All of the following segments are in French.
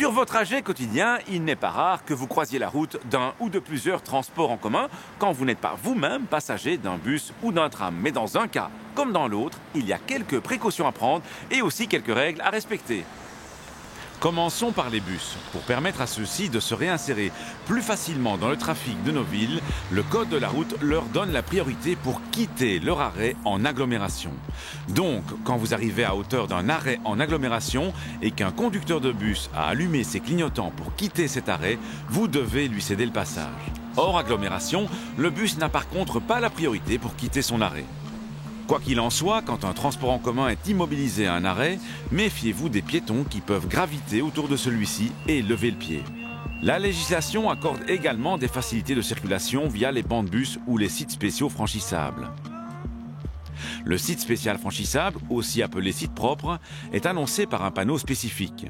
Sur vos trajets quotidiens, il n'est pas rare que vous croisiez la route d'un ou de plusieurs transports en commun quand vous n'êtes pas vous-même passager d'un bus ou d'un tram. Mais dans un cas comme dans l'autre, il y a quelques précautions à prendre et aussi quelques règles à respecter. Commençons par les bus. Pour permettre à ceux-ci de se réinsérer plus facilement dans le trafic de nos villes, le code de la route leur donne la priorité pour quitter leur arrêt en agglomération. Donc, quand vous arrivez à hauteur d'un arrêt en agglomération et qu'un conducteur de bus a allumé ses clignotants pour quitter cet arrêt, vous devez lui céder le passage. Hors agglomération, le bus n'a par contre pas la priorité pour quitter son arrêt. Quoi qu'il en soit, quand un transport en commun est immobilisé à un arrêt, méfiez-vous des piétons qui peuvent graviter autour de celui-ci et lever le pied. La législation accorde également des facilités de circulation via les bancs de bus ou les sites spéciaux franchissables. Le site spécial franchissable, aussi appelé site propre, est annoncé par un panneau spécifique.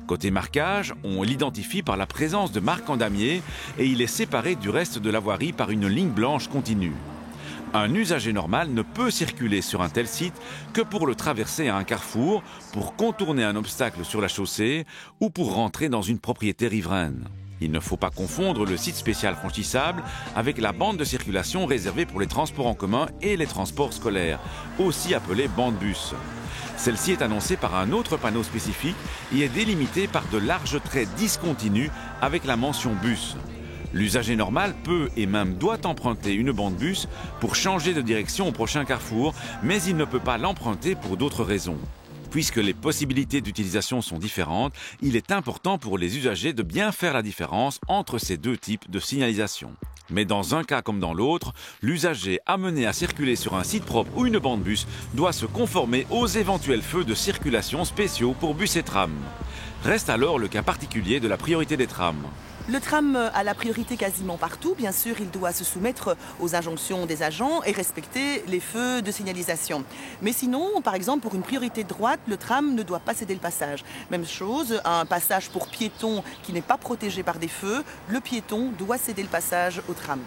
Côté marquage, on l'identifie par la présence de marques en damier et il est séparé du reste de la voirie par une ligne blanche continue. Un usager normal ne peut circuler sur un tel site que pour le traverser à un carrefour, pour contourner un obstacle sur la chaussée ou pour rentrer dans une propriété riveraine. Il ne faut pas confondre le site spécial franchissable avec la bande de circulation réservée pour les transports en commun et les transports scolaires, aussi appelée bande bus. Celle-ci est annoncée par un autre panneau spécifique et est délimitée par de larges traits discontinus avec la mention bus. L'usager normal peut et même doit emprunter une bande bus pour changer de direction au prochain carrefour, mais il ne peut pas l'emprunter pour d'autres raisons. Puisque les possibilités d'utilisation sont différentes, il est important pour les usagers de bien faire la différence entre ces deux types de signalisation. Mais dans un cas comme dans l'autre, l'usager amené à circuler sur un site propre ou une bande bus doit se conformer aux éventuels feux de circulation spéciaux pour bus et trams. Reste alors le cas particulier de la priorité des trams. Le tram a la priorité quasiment partout. Bien sûr, il doit se soumettre aux injonctions des agents et respecter les feux de signalisation. Mais sinon, par exemple, pour une priorité de droite, le tram ne doit pas céder le passage. Même chose, un passage pour piéton qui n'est pas protégé par des feux, le piéton doit céder le passage au tram.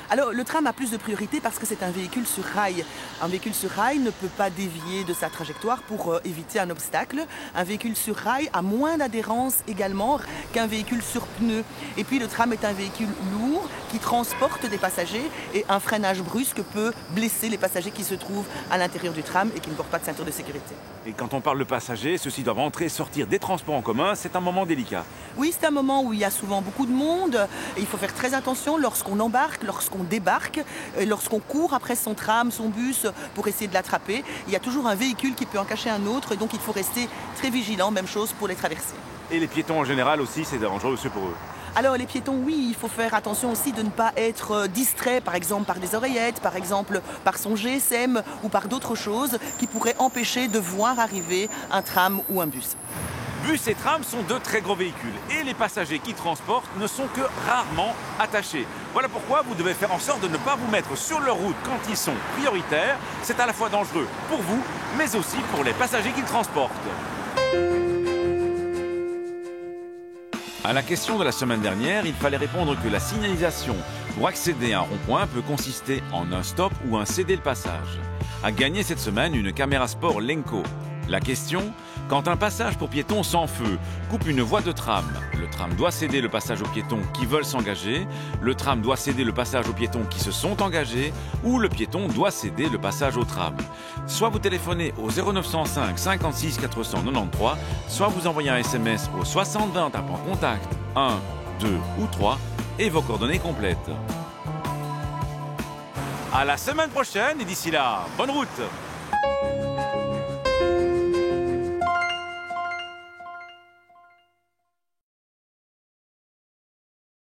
Alors, le tram a plus de priorité parce que c'est un véhicule sur rail. Un véhicule sur rail ne peut pas dévier de sa trajectoire pour éviter un obstacle. Un véhicule sur rail a moins d'adhérence également qu'un véhicule sur pneus. Et puis, le tram est un véhicule lourd qui transporte des passagers et un freinage brusque peut blesser les passagers qui se trouvent à l'intérieur du tram et qui ne portent pas de ceinture de sécurité. Et quand on parle de passagers, ceux-ci doivent entrer et sortir des transports en commun, c'est un moment délicat. Oui, c'est un moment où il y a souvent beaucoup de monde. Et il faut faire très attention lorsqu'on embarque, lorsqu'on débarque, lorsqu'on court après son tram, son bus pour essayer de l'attraper. Il y a toujours un véhicule qui peut en cacher un autre et donc il faut rester très vigilant, même chose pour les traversées. Et les piétons en général aussi, c'est dangereux aussi pour eux. Alors les piétons, oui, il faut faire attention aussi de ne pas être distrait, par exemple par des oreillettes, par exemple par son GSM ou par d'autres choses qui pourraient empêcher de voir arriver un tram ou un bus. Bus et tram sont deux très gros véhicules et les passagers qui transportent ne sont que rarement attachés. Voilà pourquoi vous devez faire en sorte de ne pas vous mettre sur leur route quand ils sont prioritaires. C'est à la fois dangereux pour vous, mais aussi pour les passagers qu'ils transportent. À la question de la semaine dernière, il fallait répondre que la signalisation pour accéder à un rond-point peut consister en un stop ou un céder le passage. A gagné cette semaine une caméra sport Lenko. La question, quand un passage pour piétons sans feu coupe une voie de tram, le tram doit céder le passage aux piétons qui veulent s'engager, le tram doit céder le passage aux piétons qui se sont engagés ou le piéton doit céder le passage au tram. Soit vous téléphonez au 0905 56 493, soit vous envoyez un SMS au 6020 tapant contact 1, 2 ou 3 et vos coordonnées complètes. À la semaine prochaine et d'ici là, bonne route!